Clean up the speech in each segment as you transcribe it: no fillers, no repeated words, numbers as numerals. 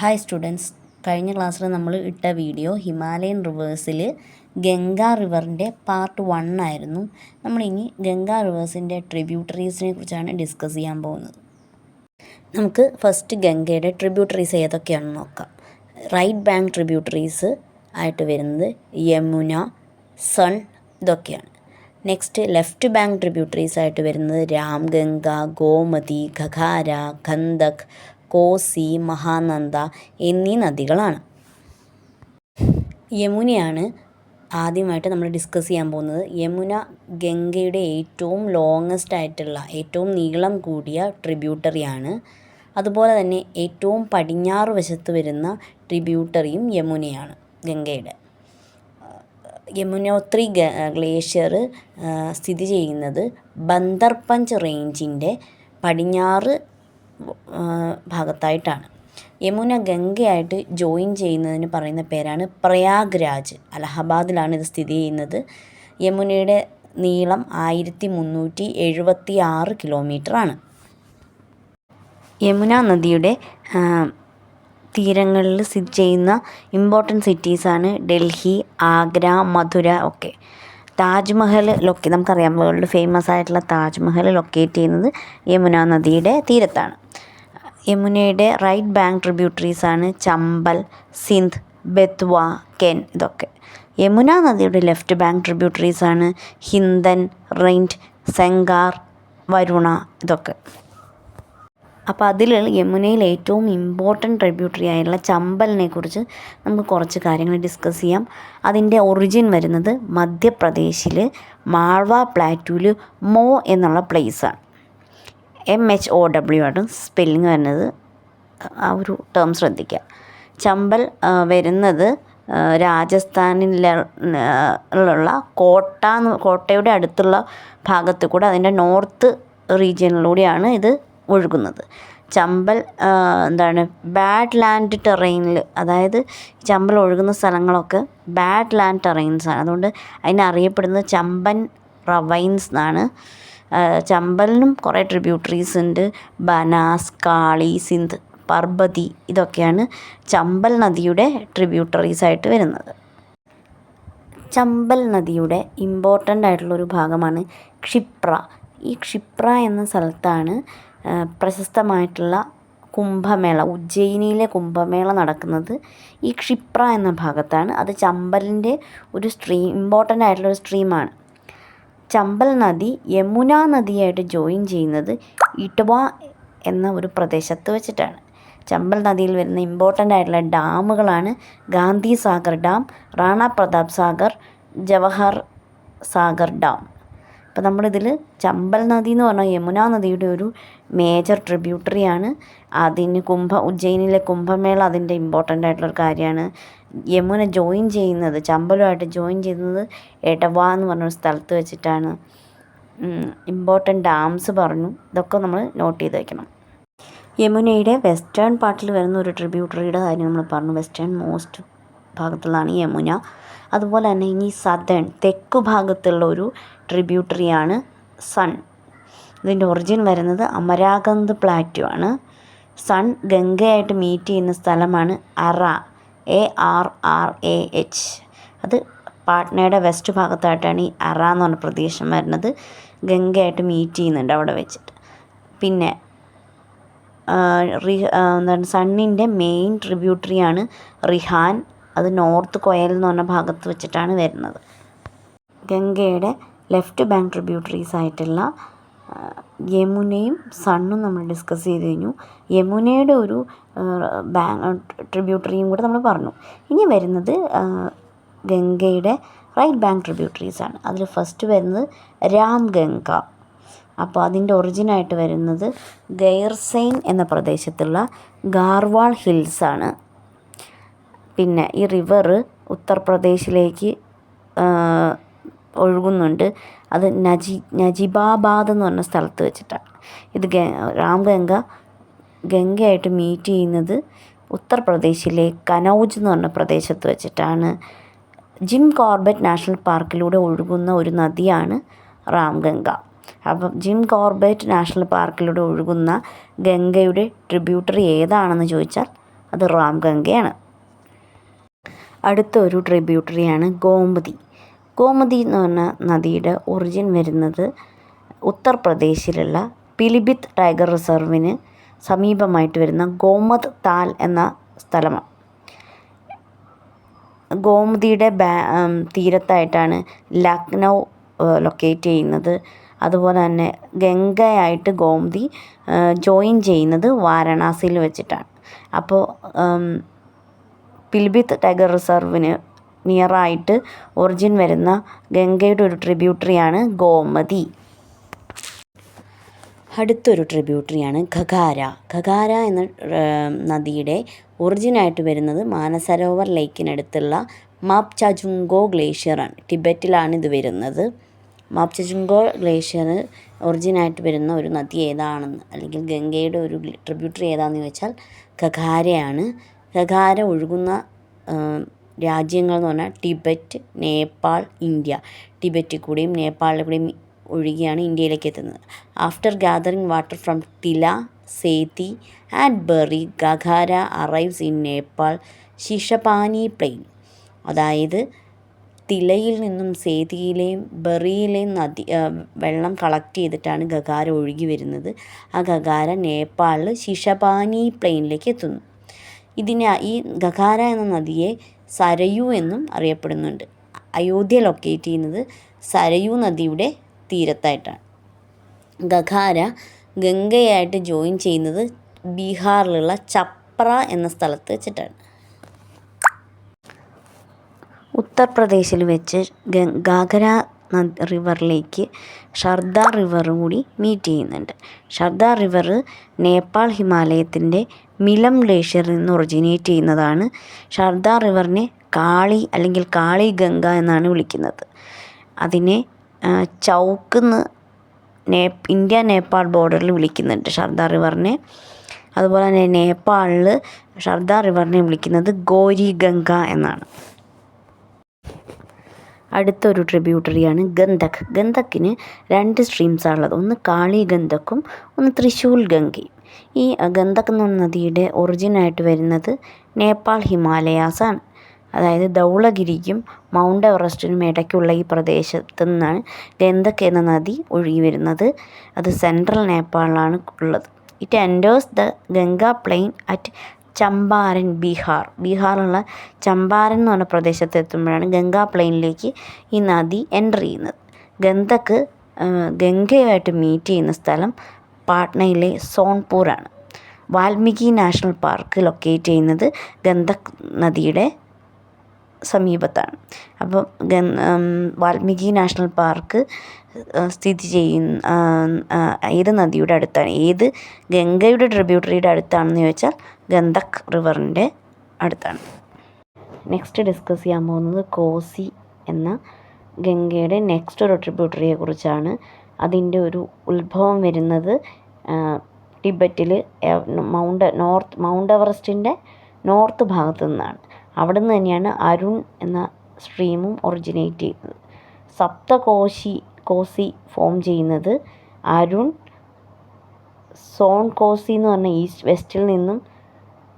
Hi students, കഴിഞ്ഞ ക്ലാസ്സിൽ നമ്മൾ ഇട്ട വീഡിയോ ഹിമാലയൻ റിവേഴ്സിൽ ഗംഗ റിവറിൻ്റെ പാർട്ട് 1 ആയിരുന്നു. നമ്മളിനി ഗംഗ റിവേഴ്സിൻ്റെ ട്രിബ്യൂട്ടറീസിനെ കുറിച്ചാണ് ഡിസ്കസ് ചെയ്യാൻ പോകുന്നത്. നമുക്ക് ഫസ്റ്റ് ഗംഗയുടെ ട്രിബ്യൂട്ടറീസ് ഏതൊക്കെയാണെന്ന് നോക്കാം. റൈറ്റ് ബാങ്ക് ട്രിബ്യൂട്ടറീസ് ആയിട്ട് വരുന്നത് യമുന, സൺ ഇതൊക്കെയാണ്. നെക്സ്റ്റ് ലെഫ്റ്റ് ബാങ്ക് ട്രിബ്യൂട്ടറീസ് ആയിട്ട് വരുന്നത് രാംഗംഗ, ഗോമതി, ഘഗാര, ഗണ്ഡക്, കോസി, മഹാനന്ദ എന്നീ നദികളാണ്. യമുനയാണ് ആദ്യമായിട്ട് നമ്മൾ ഡിസ്കസ് ചെയ്യാൻ പോകുന്നത്. യമുന ഗംഗയുടെ ഏറ്റവും ലോങ്ങസ്റ്റ് ആയിട്ടുള്ള, ഏറ്റവും നീളം കൂടിയ ട്രിബ്യൂട്ടറിയാണ്. അതുപോലെ തന്നെ ഏറ്റവും പടിഞ്ഞാറ് വശത്ത് വരുന്ന ട്രിബ്യൂട്ടറിയും യമുനയാണ് ഗംഗയുടെ. യമുനോത്രി ഗ്ലേഷ്യർ സ്ഥിതി ചെയ്യുന്നത് ബന്ദർപഞ്ച് റേഞ്ചിൻ്റെ പടിഞ്ഞാറ് ഭാഗത്തായിട്ടാണ്. യമുന ഗംഗയായിട്ട് ജോയിൻ ചെയ്യുന്നതിന് പറയുന്ന പേരാണ് പ്രയാഗ്രാജ്. അലഹബാദിലാണ് ഇത് സ്ഥിതി ചെയ്യുന്നത്. യമുനയുടെ നീളം 1376 കിലോമീറ്ററാണ്. യമുന നദിയുടെ തീരങ്ങളിൽ സ്ഥിതി ചെയ്യുന്ന ഇമ്പോർട്ടൻറ്റ് സിറ്റീസാണ് ഡൽഹി, ആഗ്ര, മധുര ഒക്കെ. താജ്മഹൽ നമുക്കറിയാം, വേൾഡ് ഫേമസ് ആയിട്ടുള്ള താജ്മഹൽ ലൊക്കേറ്റ് ചെയ്യുന്നത് യമുന നദിയുടെ തീരത്താണ്. യമുനയുടെ റൈറ്റ് ബാങ്ക് ട്രിബ്യൂട്ടറീസാണ് ചമ്പൽ, സിന്ധ്, ബെത്വ, കെൻ ഇതൊക്കെ. യമുന നദിയുടെ ലെഫ്റ്റ് ബാങ്ക് ട്രിബ്യൂട്ടറീസാണ് ഹിന്ദൻ, റിൻഡ്, സെങ്കാർ, വരുണ ഇതൊക്കെ. അപ്പോൾ അതിൽ യമുനയിൽ ഏറ്റവും ഇമ്പോർട്ടൻറ്റ് ട്രിബ്യൂട്ടറി ആയിട്ടുള്ള ചമ്പലിനെ കുറിച്ച് നമുക്ക് കുറച്ച് കാര്യങ്ങൾ ഡിസ്കസ് ചെയ്യാം. അതിൻ്റെ ഒറിജിൻ വരുന്നത് മധ്യപ്രദേശിൽ മാൾവ പ്ലാറ്റൂവിൽ മോ എന്നുള്ള പ്ലേസാണ്. MHOW ആണ് സ്പെല്ലിങ് വരുന്നത്. ആ ഒരു ടേം ശ്രദ്ധിക്കുക. ചമ്പൽ വരുന്നത് രാജസ്ഥാനിലുള്ള കോട്ടയുടെ അടുത്തുള്ള ഭാഗത്ത് കൂടെ, അതിൻ്റെ നോർത്ത് റീജിയനിലൂടെയാണ് ഇത് ഒഴുകുന്നത്. ചമ്പൽ ബാഡ് ലാൻഡ് ടെറൈനിൽ, അതായത് ചമ്പൽ ഒഴുകുന്ന സ്ഥലങ്ങളൊക്കെ ബാഡ് ലാൻഡ് ടെറൈൻസാണ്. അതുകൊണ്ട് അതിനറിയപ്പെടുന്നത് ചമ്പൻ റവൈൻസ് എന്നാണ്. ചമ്പലിനും കുറേ ട്രിബ്യൂട്ടറീസ് ഉണ്ട്. ബനാസ്, കാളി, സിന്ധ്, പർബതി ഇതൊക്കെയാണ് ചമ്പൽ നദിയുടെ ട്രിബ്യൂട്ടറീസ് ആയിട്ട് വരുന്നത്. ചമ്പൽ നദിയുടെ ഇമ്പോർട്ടൻ്റ് ആയിട്ടുള്ളൊരു ഭാഗമാണ് ക്ഷിപ്ര. ഈ ക്ഷിപ്ര എന്ന സ്ഥലത്താണ് പ്രശസ്തമായിട്ടുള്ള കുംഭമേള, ഉജ്ജയിനിയിലെ കുംഭമേള നടക്കുന്നത് ഈ ക്ഷിപ്ര എന്ന ഭാഗത്താണ്. അത് ചമ്പലിൻ്റെ ഒരു ഇമ്പോർട്ടൻ്റ് ആയിട്ടുള്ളൊരു സ്ട്രീമാണ്. ചമ്പൽ നദി യമുന നദിയായിട്ട് ജോയിൻ ചെയ്യുന്നത് ഇട്വ എന്ന ഒരു പ്രദേശത്ത് വെച്ചിട്ടാണ്. ചമ്പൽ നദിയിൽ വരുന്ന ഇമ്പോർട്ടൻ്റ് ആയിട്ടുള്ള ഡാമുകളാണ് ഗാന്ധി സാഗർ ഡാം, റാണ പ്രതാപ് സാഗർ, ജവഹർ സാഗർ ഡാം. അപ്പോൾ നമ്മളിതിൽ ചമ്പൽ നദി എന്ന് പറഞ്ഞാൽ യമുന നദിയുടെ ഒരു മേജർ ട്രിബ്യൂട്ടറിയാണ്. അതിന് ഉജ്ജയിനിലെ കുംഭമേള അതിൻ്റെ ഇമ്പോർട്ടൻ്റ് ആയിട്ടുള്ളൊരു കാര്യമാണ്. യമുന ജോയിൻ ചെയ്യുന്നത്, ചമ്പലുമായിട്ട് ജോയിൻ ചെയ്യുന്നത് എടവ എന്ന് പറഞ്ഞൊരു സ്ഥലത്ത് വെച്ചിട്ടാണ്. ഇമ്പോർട്ടൻ്റ് ഡാംസ് പറഞ്ഞു. ഇതൊക്കെ നമ്മൾ നോട്ട് ചെയ്ത് വയ്ക്കണം. യമുനയുടെ വെസ്റ്റേൺ പാർട്ടിൽ വരുന്ന ഒരു ട്രിബ്യൂട്ടറിയുടെ കാര്യം നമ്മൾ പറഞ്ഞു. വെസ്റ്റേൺ മോസ്റ്റ് ഭാഗത്തുള്ളതാണ് യമുന. അതുപോലെ തന്നെ ഇനി സദേൺ, തെക്കു ഭാഗത്തുള്ള ഒരു ട്രിബ്യൂട്ടറിയാണ് സൺ. ഇതിൻ്റെ ഒറിജിൻ വരുന്നത് അമരാകന്ത് പ്ലാറ്റ്യൂ ആണ്. സൺ ഗംഗയായിട്ട് മീറ്റ് ചെയ്യുന്ന സ്ഥലമാണ് അറ, ARRAH. അത് പാട്നയുടെ വെസ്റ്റ് ഭാഗത്തായിട്ടാണ് ഈ അറ എന്ന് പറഞ്ഞ പ്രദേശം വരുന്നത്. ഗംഗയായിട്ട് മീറ്റ് ചെയ്യുന്നുണ്ട് അവിടെ വെച്ചിട്ട്. പിന്നെ സണ്ണിൻ്റെ മെയിൻ ട്രിബ്യൂട്ടറിയാണ് റിഹാൻ. അത് നോർത്ത് കൊയൽ എന്ന് പറഞ്ഞ ഭാഗത്ത് വെച്ചിട്ടാണ് വരുന്നത്. ഗംഗയുടെ ലെഫ്റ്റ് ബാങ്ക് ട്രിബ്യൂട്ടറീസ് ആയിട്ടുള്ള യമുനയും സണ്ണും നമ്മൾ ഡിസ്കസ് ചെയ്ത് കഴിഞ്ഞു. യമുനയുടെ ഒരു ട്രിബ്യൂട്ടറിയും കൂടെ നമ്മൾ പറഞ്ഞു. ഇനി വരുന്നത് ഗംഗയുടെ റൈറ്റ് ബാങ്ക് ട്രിബ്യൂട്ടറീസാണ്. അതിൽ ഫസ്റ്റ് വരുന്നത് രാംഗംഗ. അപ്പോൾ അതിൻ്റെ ഒറിജിനായിട്ട് വരുന്നത് ഗൈർസൈൻ എന്ന പ്രദേശത്തുള്ള ഗാർവാൾ ഹിൽസാണ്. പിന്നെ ഈ റിവർ ഉത്തർപ്രദേശിലേക്ക് ഒഴുകുന്നുണ്ട്. അത് നജിബാബാദ് എന്ന് പറഞ്ഞ സ്ഥലത്ത് വെച്ചിട്ടാണ്. ഇത് ഗംഗയായിട്ട് മീറ്റ് ചെയ്യുന്നത് ഉത്തർപ്രദേശിലെ കനൗജ് എന്ന് പറഞ്ഞ പ്രദേശത്ത് വെച്ചിട്ടാണ്. ജിം കോർബറ്റ് നാഷണൽ പാർക്കിലൂടെ ഒഴുകുന്ന ഒരു നദിയാണ് രാംഗംഗ. അപ്പം ജിം കോർബറ്റ് നാഷണൽ പാർക്കിലൂടെ ഒഴുകുന്ന ഗംഗയുടെ ട്രിബ്യൂട്ടറി ഏതാണെന്ന് ചോദിച്ചാൽ അത് റാംഗംഗയാണ്. അടുത്ത ഒരു ട്രിബ്യൂട്ടറിയാണ് ഗോമതി. ഗോമതി എന്ന് പറഞ്ഞ നദിയുടെ ഒറിജിൻ വരുന്നത് ഉത്തർപ്രദേശിലുള്ള പിലിഭിത്ത് ടൈഗർ റിസർവിന് സമീപമായിട്ട് വരുന്ന ഗോമത് താൽ എന്ന സ്ഥലമാണ്. ഗോമതിയുടെ തീരത്തായിട്ടാണ് ലക്നൗ ലൊക്കേറ്റ് ചെയ്യുന്നത്. അതുപോലെ തന്നെ ഗംഗയായിട്ട് ഗോമതി ജോയിൻ ചെയ്യുന്നത് വാരണാസിയിൽ വെച്ചിട്ടാണ്. അപ്പോൾ പിലിഭിത്ത് ടൈഗർ റിസർവിന് നിയറായിട്ട് ഒറിജിൻ വരുന്ന ഗംഗയുടെ ഒരു ട്രിബ്യൂട്ടറിയാണ് ഗോമതി. അടുത്തൊരു ട്രിബ്യൂട്ടറിയാണ് ഘഗാര. ഘഗാര എന്ന നദിയുടെ ഒറിജിനായിട്ട് വരുന്നത് മാനസരോവർ ലേക്കിനടുത്തുള്ള മാപ്ചാചുങ്കോ ഗ്ലേഷ്യറാണ്. ടിബറ്റിലാണ് ഇത് വരുന്നത്. മാപ്ചാചുങ്കോ ഗ്ലേഷ്യർ ഒറിജിനായിട്ട് വരുന്ന ഒരു നദി ഏതാണെന്ന്, അല്ലെങ്കിൽ ഗംഗയുടെ ഒരു ട്രിബ്യൂട്ടറി ഏതാണെന്ന് ചോദിച്ചാൽ ഘഗാരയാണ്. ഘഗാര ഒഴുകുന്ന രാജ്യങ്ങൾ എന്ന് പറഞ്ഞാൽ ടിബറ്റ്, നേപ്പാൾ, ഇന്ത്യ. ടിബറ്റിൽ കൂടിയും നേപ്പാളിൽ കൂടിയും ഒഴുകിയാണ് ഇന്ത്യയിലേക്ക് എത്തുന്നത്. After gathering water from Tila, Seti and Beri, Ghaghara arrives in Nepal Sisapani plain. അതായത് തിലയിൽ നിന്നും സേതിയിലെയും ബെറിയിലെയും വെള്ളം കളക്ട് ചെയ്തിട്ടാണ് ഘഗാര ഒഴുകി വരുന്നത്. ആ ഘഗാര നേപ്പാളിൽ ശിഷപാനി പ്ലെയിനിലേക്ക് എത്തുന്നു. ഈ ഘഗാര എന്ന നദിയെ സരയൂ എന്നും അറിയപ്പെടുന്നുണ്ട്. അയോധ്യ ലൊക്കേറ്റ് ചെയ്യുന്നത് സരയൂ നദിയുടെ തീരത്തായിട്ടാണ്. ഘഗാര ഗംഗയായിട്ട് ജോയിൻ ചെയ്യുന്നത് ബീഹാറിലുള്ള ചപ്ര എന്ന സ്ഥലത്ത് വെച്ചിട്ടാണ്. ഉത്തർപ്രദേശിൽ വെച്ച് ഗാഗര റിവറിലേക്ക് ഷർദാർ റിവറും കൂടി മീറ്റ് ചെയ്യുന്നുണ്ട്. ഷർദാർ റിവർ നേപ്പാൾ ഹിമാലയത്തിൻ്റെ മിലം ഗ്ലേഷ്യറിൽ നിന്ന് ഒറിജിനേറ്റ് ചെയ്യുന്നതാണ്. ഷർദാർ റിവറിനെ കാളി അല്ലെങ്കിൽ കാളി ഗംഗ എന്നാണ് വിളിക്കുന്നത്. അതിനെ ചൗക്കെന്ന് ഇന്ത്യ നേപ്പാൾ ബോർഡറിൽ വിളിക്കുന്നുണ്ട് ഷർദാർ റിവറിനെ. അതുപോലെ തന്നെ നേപ്പാളിൽ ഷർദാർ റിവറിനെ വിളിക്കുന്നത് ഗോരി ഗംഗ എന്നാണ്. അടുത്തൊരു ട്രിബ്യൂട്ടറിയാണ് ഗന്ദക്. ഗന്ദക്കിന് 2 സ്ട്രീംസാണുള്ളത്. ഒന്ന് കാളി ഗന്ദക്കും ഒന്ന് ത്രിശൂൽ ഗംഗയും. ഈ ഗന്ദക് എന്ന നദിയുടെ ഒറിജിനായിട്ട് വരുന്നത് നേപ്പാൾ ഹിമാലയാസാണ്. അതായത് ധൗളഗിരിക്കും മൗണ്ട് എവറസ്റ്റിനും ഇടയ്ക്കുള്ള ഈ പ്രദേശത്ത് നിന്നാണ് ഗന്ദക് എന്ന നദി ഒഴുകി വരുന്നത്. അത് സെൻട്രൽ നേപ്പാളിലാണ് ഉള്ളത്. It enters the Ganga plain at Champaran, Bihar. ബീഹാറിലുള്ള ചമ്പാരൻ എന്ന് പറഞ്ഞ പ്രദേശത്ത് എത്തുമ്പോഴാണ് ഗംഗാ പ്ലെയിനിലേക്ക് ഈ നദി എൻ്റർ ചെയ്യുന്നത്. ഗന്ദക് ഗംഗയുമായിട്ട് മീറ്റ് ചെയ്യുന്ന സ്ഥലം പാട്നയിലെ സോൺപൂറാണ്. വാൽമീകി നാഷണൽ പാർക്ക് ലൊക്കേറ്റ് ചെയ്യുന്നത് ഗന്ദക് നദിയുടെ സമീപത്താണ്. അപ്പോൾ വാൽമീകി നാഷണൽ പാർക്ക് സ്ഥിതി ചെയ്യുന്ന ഏത് നദിയുടെ അടുത്താണ്, ഏത് ഗംഗയുടെ ട്രിബ്യൂട്ടറിയുടെ അടുത്താണെന്ന് ചോദിച്ചാൽ ഗന്ദക് റിവറിൻ്റെ അടുത്താണ്. നെക്സ്റ്റ് ഡിസ്കസ് ചെയ്യാൻ പോകുന്നത് കോസി എന്ന ഗംഗയുടെ നെക്സ്റ്റ് ഒരു ട്രിബ്യൂട്ടറിയെ കുറിച്ചാണ്. അതിൻ്റെ ഒരു ഉത്ഭവം വരുന്നത് ടിബറ്റിൽ മൗണ്ട് എവറസ്റ്റിൻ്റെ നോർത്ത് ഭാഗത്തു നിന്നാണ്. അവിടെ നിന്ന് തന്നെയാണ് അരുൺ എന്ന സ്ട്രീമും ഒറിജിനേറ്റ് ചെയ്യുന്നത്. കോസി ഫോം ചെയ്യുന്നത് അരുൺ, സോൺ കോസി എന്ന് പറഞ്ഞ വെസ്റ്റിൽ നിന്നും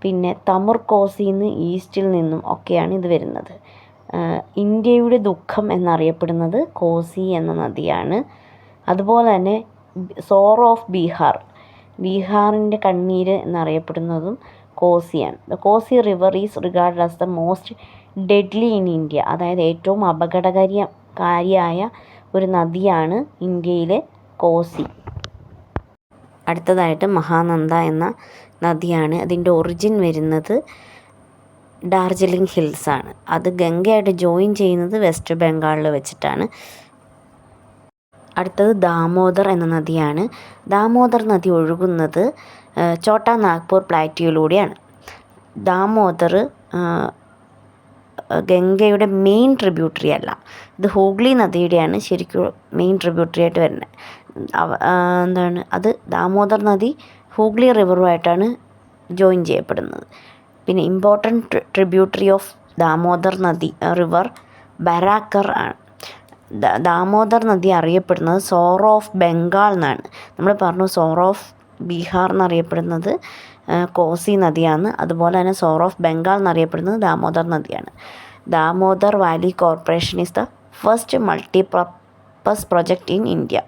പിന്നെ തമുർ കോസി എന്ന് ഈസ്റ്റിൽ നിന്നും ഒക്കെയാണ് ഇത് വരുന്നത്. ഇന്ത്യയുടെ ദുഃഖം എന്നറിയപ്പെടുന്നത് കോസി എന്ന നദിയാണ്. അതുപോലെ തന്നെ സോറോ ഓഫ് ബീഹാറിൻ്റെ കണ്ണീര് എന്നറിയപ്പെടുന്നതും കോസിയാണ്. The Kosi river is regarded as the most deadly in India. അതായത് ഏറ്റവും അപകടകാരിയായ ഒരു നദിയാണ് ഇന്ത്യയിലെ കോസി. അടുത്തതായിട്ട് മഹാനന്ദ എന്ന നദിയാണ്. അതിൻ്റെ ഒറിജിൻ വരുന്നത് ഡാർജിലിംഗ് ഹിൽസാണ്. അത് ഗംഗയായിട്ട് ജോയിൻ ചെയ്യുന്നത് വെസ്റ്റ് ബംഗാളിൽ വെച്ചിട്ടാണ്. അടുത്തത് ദാമോദർ എന്ന നദിയാണ്. ദാമോദർ നദി ഒഴുകുന്നത് ഛോട്ടാ നാഗ്പൂർ പ്ലാറ്റ്യൂയിലൂടെയാണ്. ദാമോദർ ഗംഗയുടെ മെയിൻ ട്രിബ്യൂട്ടറി അല്ല. ഇത് ഹൂഗ്ലി നദിയുടെയാണ് ശരിക്കും മെയിൻ ട്രിബ്യൂട്ടറി ആയിട്ട് വരുന്നത്. അത് ദാമോദർ നദി ഹൂഗ്ലി റിവറുമായിട്ടാണ് ജോയിൻ ചെയ്യപ്പെടുന്നത്. പിന്നെ ഇമ്പോർട്ടൻറ്റ് ട്രിബ്യൂട്ടറി ഓഫ് ദാമോദർ നദി റിവർ ബരാക്കർ ആണ്. ദാമോദർ നദി അറിയപ്പെടുന്നത് സോറോ ഓഫ് ബംഗാൾ എന്നാണ്. നമ്മൾ പറഞ്ഞു സോറോ ഓഫ് ബീഹാർ എന്നറിയപ്പെടുന്നത് കോസി നദിയാണ്. അതുപോലെ തന്നെ സോർ ഓഫ് ബംഗാൾ എന്നറിയപ്പെടുന്നത് ദാമോദർ നദിയാണ്. Damodar Valley corporation is the first multi purpose project in India.